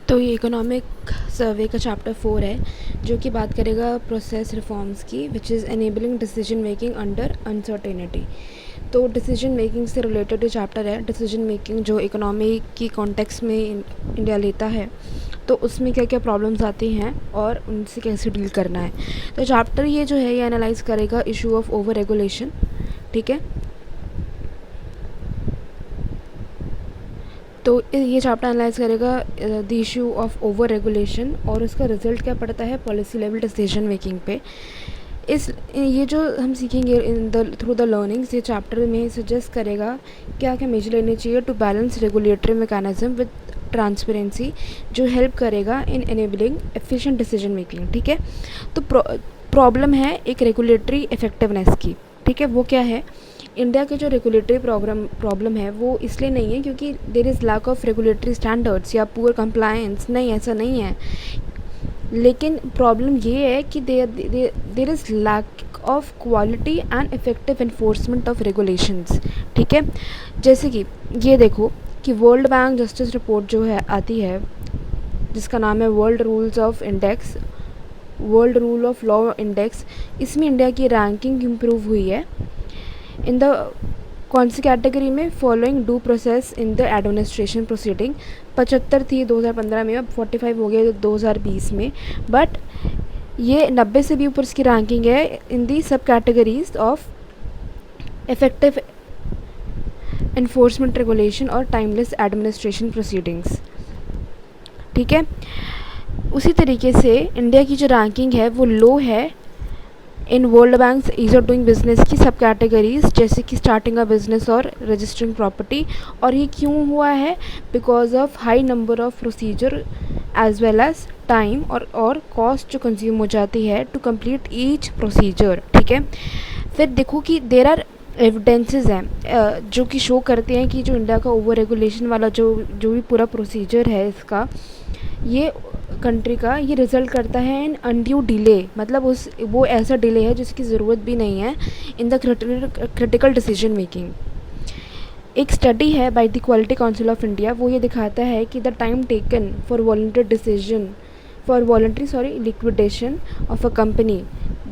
तो ये economic survey का चैप्टर 4 है जो कि बात करेगा प्रोसेस रिफॉर्म्स की, which is enabling decision making under uncertainty. तो डिसीजन मेकिंग से रिलेटेड ये चैप्टर है। डिसीजन मेकिंग जो इकोनॉमी की कॉन्टेक्स्ट में इंडिया लेता है, तो उसमें क्या क्या प्रॉब्लम्स आती हैं और उनसे कैसे डील करना है। तो चैप्टर ये जो है ये एनालाइज करेगा इशू ऑफ ओवर रेगुलेशन। ठीक है, तो ये चैप्टर एनालाइज करेगा the issue of over regulation और उसका रिजल्ट क्या पड़ता है पॉलिसी लेवल डिसीजन मेकिंग पे। ये जो हम सीखेंगे थ्रू द लर्निंग्स, ये चैप्टर में सजेस्ट करेगा क्या क्या मेजर लेने चाहिए to balance regulatory mechanism with transparency, जो हेल्प करेगा in enabling efficient decision making. ठीक है, तो प्रॉब्लम है एक रेगुलेटरी इफेक्टिवनेस की। ठीक है, वो क्या है? इंडिया के जो रेगुलेटरी प्रॉब्लम है वो इसलिए नहीं है क्योंकि there is lack of regulatory standards या पुअर कंप्लायंस, नहीं, ऐसा नहीं है। लेकिन प्रॉब्लम ये है कि there is lack of quality and effective enforcement of regulations. ठीक है, जैसे कि ये देखो कि वर्ल्ड बैंक जस्टिस रिपोर्ट जो है आती है, जिसका नाम है world rule of law index, इसमें इंडिया की रैंकिंग इम्प्रूव हुई है इन द कौन सी कैटेगरी में? Following due process in the administration proceeding. 75 थी 2015 में, अब 45 हो गए 2020 में। बट ये 90 से भी ऊपर इसकी रैंकिंग है इन दी सब categories of effective enforcement regulation और टाइमलेस एडमिनिस्ट्रेशन प्रोसीडिंग्स। ठीक है, उसी तरीके से इंडिया की जो रैंकिंग है वो लो है in world bank ease of doing business की सब कैटेगरीज, जैसे कि स्टार्टिंग अ बिजनेस और रजिस्टरिंग प्रॉपर्टी। और ये क्यों हुआ है? Because of high number of procedure as well as time और कॉस्ट जो कंज्यूम हो जाती है टू कंप्लीट ईच प्रोसीजर। ठीक है, फिर देखो कि देर आर एविडेंसेस हैं जो कि शो करते हैं कि जो इंडिया का ओवर रेगुलेशन वाला जो भी पूरा प्रोसीजर है इसका, ये कंट्री का ये रिज़ल्ट करता है इन अनड्यू डिले, मतलब वो ऐसा डिले है जिसकी ज़रूरत भी नहीं है in the critical decision making. एक स्टडी है by the quality council of India, वो ये दिखाता है कि the time taken for voluntary liquidation of a company,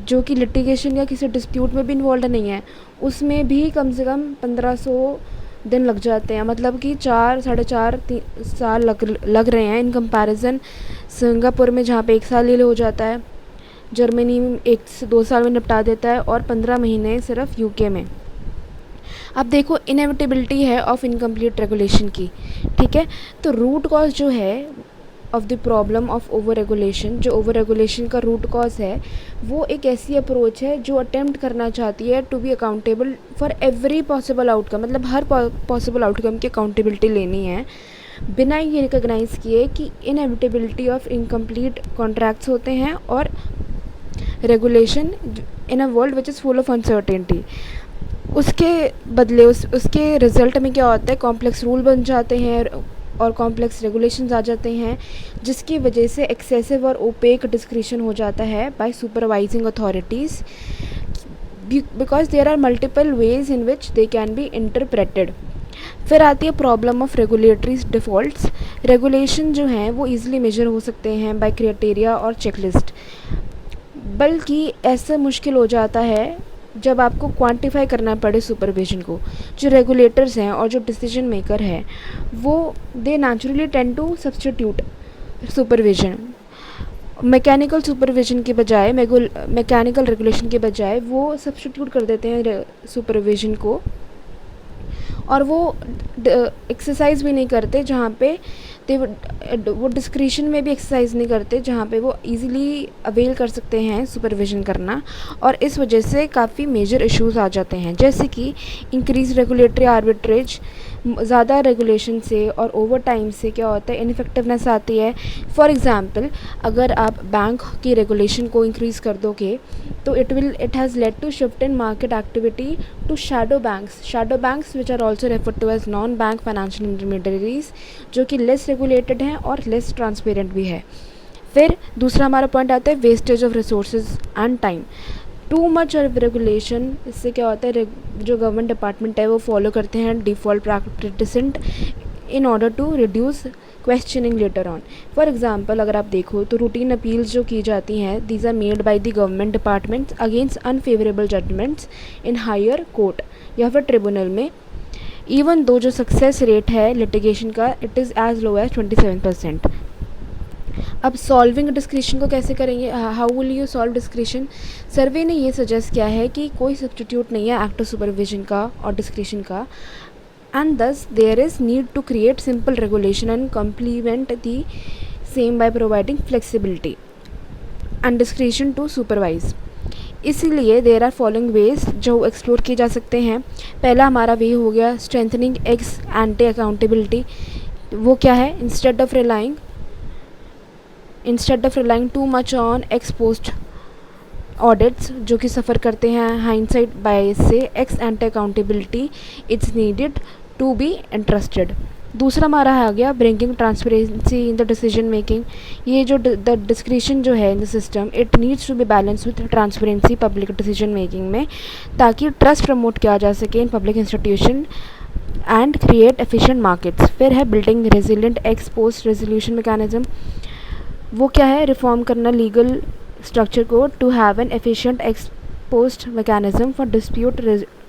जो कि लिटिगेशन या किसी डिस्प्यूट में भी इन्वॉल्व नहीं है, उसमें भी कम से कम 1500 दिन लग जाते हैं। मतलब कि 4-4.5 साल लग रहे हैं इन कंपैरिजन सिंगापुर में, जहाँ पे 1 साल ही हो जाता है, जर्मनी में 1 से 2 साल में निपटा देता है, और 15 महीने सिर्फ यूके में। अब देखो इनएविटेबिलिटी है ऑफ इनकम्प्लीट रेगुलेशन की। ठीक है, तो रूट कॉज जो है of the problem of over regulation, जो ओवर रेगुलेशन का रूट कॉज है वो एक ऐसी अप्रोच है जो अटेम्प्ट करना चाहती है to be accountable for every possible outcome, मतलब हर पॉसिबल आउटकम की अकाउंटेबिलिटी लेनी है बिना ये रिकॉग्नाइज़ किए कि इनएविटेबिलिटी ऑफ इनकम्प्लीट कॉन्ट्रैक्ट्स होते हैं और regulation in a world which is full of uncertainty. उसके बदले उसके रिज़ल्ट में क्या होता है? कॉम्प्लेक्स रूल बन जाते हैं और कॉम्प्लेक्स रेगुलेशंस आ जाते हैं, जिसकी वजह से एक्सेसिव और ओपेक डिस्क्रिशन हो जाता है by supervising authorities, because there are multiple ways in which they can be interpreted. फिर आती है problem of regulatory defaults. Regulation जो हैं वो ईजिली मेजर हो सकते हैं बाय क्राइटेरिया और चेकलिस्ट, बल्कि ऐसा मुश्किल हो जाता है जब आपको क्वांटिफाई करना पड़े सुपरविजन को। जो रेगुलेटर्स हैं और जो डिसीजन मेकर है वो they naturally tend to substitute supervision, mechanical supervision के बजाय, मैकेनिकल रेगुलेशन के बजाय वो सब्स्टिट्यूट कर देते हैं सुपरविजन को, और वो एक्सरसाइज भी नहीं करते जहाँ पे वो डिस्क्रिशन में भी एक्सरसाइज नहीं करते जहाँ पे वो इजीली अवेल कर सकते हैं सुपरविजन करना। और इस वजह से काफ़ी मेजर इश्यूज आ जाते हैं, जैसे कि इंक्रीज रेगुलेटरी आर्बिट्रेज। ज़्यादा रेगुलेशन से और ओवर टाइम से क्या होता है? इनफेक्टिवनेस आती है। फॉर एग्ज़ाम्पल, अगर आप बैंक की रेगुलेशन को इंक्रीज़ कर दोगे तो it has led to shift in market activity to shadow banks which are also referred to as non bank financial intermediaries, जो कि लेस रेगुलेटेड हैं और लेस ट्रांसपेरेंट भी है। फिर दूसरा हमारा पॉइंट आता है wastage of resources and time. Too much of regulation, इससे क्या होता है? जो गवर्नमेंट डिपार्टमेंट है वो फॉलो करते हैं default practices in order to reduce questioning later on. For example अगर आप देखो तो रूटीन अपील्स जो की जाती हैं, these are made by the government departments against unfavourable judgements in higher court या फिर ट्रिब्यूनल में, इवन दो जो सक्सेस रेट है लिटिगेशन का it is as low as 27%। अब सॉल्विंग डिस्क्रिशन को कैसे करेंगे, how will you solve discretion? Survey ने ये सजेस्ट किया है कि कोई सब्स्टिट्यूट नहीं है एक्टिव सुपरविजन का और डिस्क्रिशन का, and thus there is need to create simple regulation and complement the same by providing flexibility and discretion to supervise। इसीलिए देर आर फॉलोइंग वेज जो एक्सप्लोर किए जा सकते हैं। पहला हमारा वे हो गया स्ट्रेंथनिंग एक्स एंटी अकाउंटेबिलिटी। वो क्या है, instead of relying too much on ex post audits जो कि सफ़र करते हैं हाइंडसाइट बायस से, ex ante accountability it's needed to be interested. दूसरा हमारा आ गया bringing transparency in the decision making. ये जो द डिस्क्रिशन जो है in the system it needs to be balance with transparency public decision making में, ताकि ट्रस्ट प्रमोट किया जा सके in public institution and create efficient markets. फिर है building resilient ex post resolution mechanism. वो क्या है, रिफॉर्म करना लीगल स्ट्रक्चर को to have an efficient ex post mechanism for dispute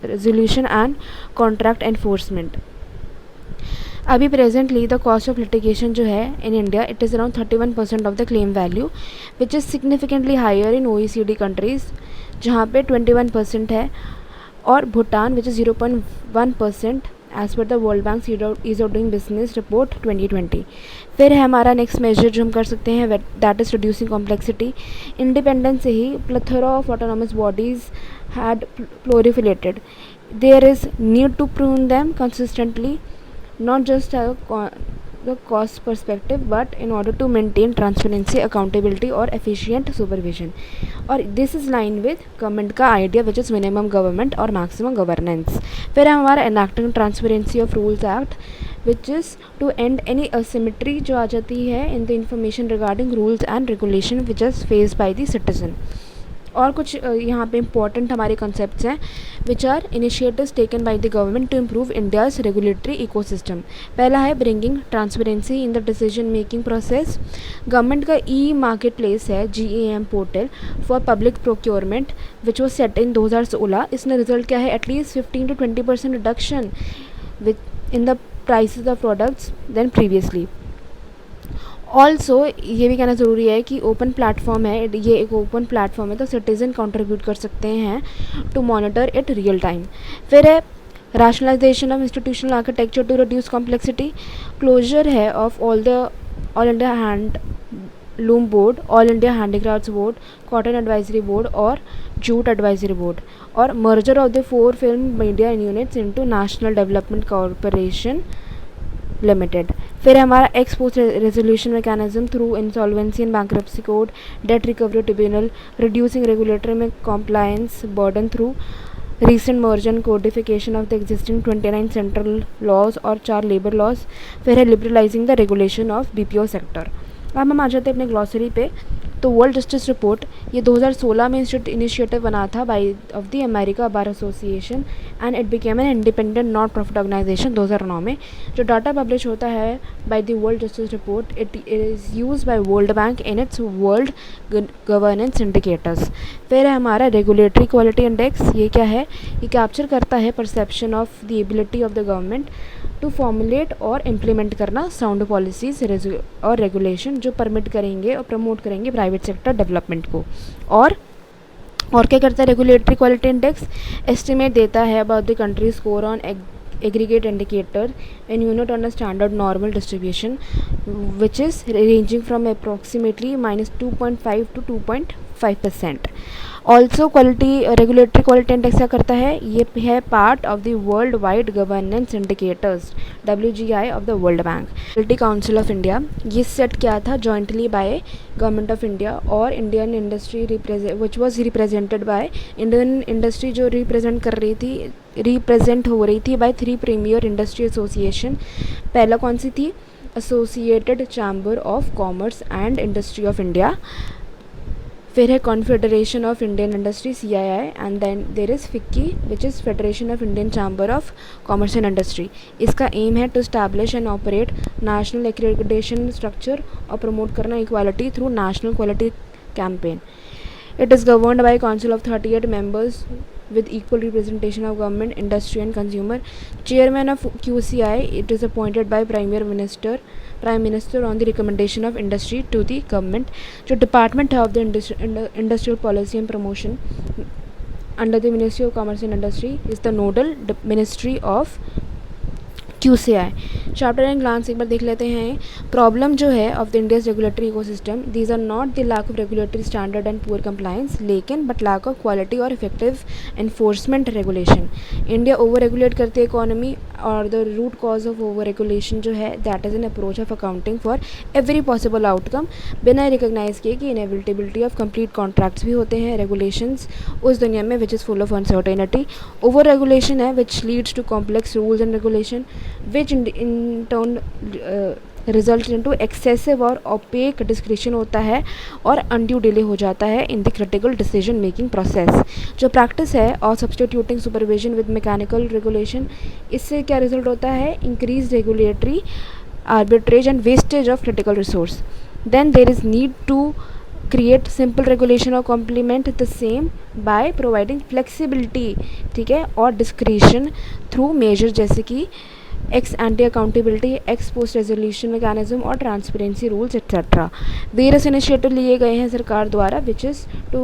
resolution and contract enforcement. अभी presently the cost of litigation जो है in India it is around 31% of the claim value which is significantly higher in OECD countries जहाँ पे 21% है, और Bhutan which is 0.1% as per the World bank ease of doing business report 2020। फिर है हमारा next major जो हम कर सकते हैं that is reducing complexity. Independence से ही plethora of autonomous bodies had proliferated. There is need to prune them consistently, not just the cost perspective, but in order to maintain transparency, accountability और efficient supervision. और this is line with government का idea which is minimum government और maximum governance। फिर है हमारा enacting transparency of rules act which is to end any asymmetry जो आ जाती है in the information regarding rules and regulation which is faced by the citizen। और कुछ यहाँ पे इम्पॉर्टेंट हमारे कॉन्सेप्ट्स हैं which are initiatives taken by the government to improve India's regulatory ecosystem. पहला है bringing transparency in the decision making process. Government का e market place है GEM portal for public procurement which was set in 2016। इसने result क्या है, at least 15 to 20% reduction within the prices of products than previously. Also ये भी कहना ज़रूरी है कि ओपन प्लेटफॉर्म है, ये एक ओपन प्लेटफॉर्म है तो सिटीज़न कंट्रीब्यूट कर सकते हैं to monitor it real time. फिर है rationalization of institutional architecture to reduce complexity। Closure है of all India handloom board, all India handicrafts board, cotton advisory board और जूट एडवाइजरी बोर्ड, और merger of the 4 film media units into national development corporation limited. फिर हमारा ex post resolution mechanism through insolvency and bankruptcy code, debt recovery tribunal, reducing regulatory में compliance burden through recent merger and codification of the existing 29 central laws और 4 labour laws. फिर है liberalising the regulation of BPO sector. अब हम आ जाते हैं अपने glossary पे। तो वर्ल्ड जस्टिस रिपोर्ट ये 2016 में इनिशिएटिव बना था by of the America bar association and it became an independent not profit organisation 2009 में। जो डाटा पब्लिश होता है by the world justice report it is use by world bank in its world governance indicators. फिर है हमारा regulatory quality index. ये क्या है, ये कैप्चर करता है perception of the ability of the government to formulate और इम्प्लीमेंट करना साउंड पॉलिसीज़ और रेगुलेशन जो परमिट करेंगे और प्रमोट करेंगे प्राइवेट सेक्टर डेवलपमेंट को। और क्या करता है रेगुलेटरी क्वालिटी इंडेक्स, एस्टिमेट देता है about the country score on aggregate indicator and unit on a standard normal distribution which is ranging from approximately -2.5 to 2.5%। Also quality regulatory quality index क्या करता है, ये है part of the world wide governance indicators WGI of the World Bank. Quality council of India ये set किया था jointly by government of India और Indian industry which was represented by Indian industry जो रिप्रेजेंट हो रही थी bye 3 premiere industry association. पहला कौन सी थी, associated chamber of commerce and industry of India. फिर है confederation of Indian industry CII, and then there is FICCI which is federation of Indian chamber of commerce and industry. इसका aim है to establish and operate national accreditation structure और promote करना equality through national quality campaign. It is governed by a council of 38 members with equal representation of government, industry and consumer. Chairman of QCI, it is appointed by Prime Minister on the recommendation of industry to the government. जो Department of the Industrial Policy and Promotion under the Ministry of Commerce and Industry is the nodal ministry of QCI। Chapter and glance एक बार देख लेते हैं। Problem जो है of the India's regulatory ecosystem, these are not the lack of regulatory standard and poor compliance, लेकिन but lack of quality और effective enforcement regulation. India over regulate करती है इकोनॉमी, और the root cause of over regulation जो है that is an approach of accounting for every possible outcome, बिना recognise किए कि इनएविटेबिलिटी ऑफ कंप्लीट कॉन्ट्रैक्ट्स भी होते हैं रेगुलेशंस उस दुनिया में which is full of uncertainty. Over regulation है which leads to complex rules and regulation which in turn result into excessive और ओपेक डिस्क्रिप्शन होता है और अनड्यू डिले हो जाता है in the critical decision making process. जो प्रैक्टिस है और substituting supervision with mechanical regulation, इससे क्या रिजल्ट होता है? Increase regulatory arbitrage and wastage of critical resource. Then there is need to create simple regulation और complement the same by providing flexibility, ठीक है, और डिस्क्रिशन थ्रू मेजर जैसे कि ex ante accountability, ex post resolution mechanism और transparency rules etcetera. Various initiative लिए गए हैं सरकार द्वारा which is to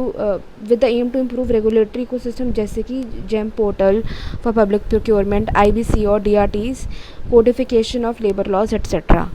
with the aim to improve regulatory ecosystem, जैसे कि GeM portal for public procurement, IBC और DRTs, codification of labour laws etcetera.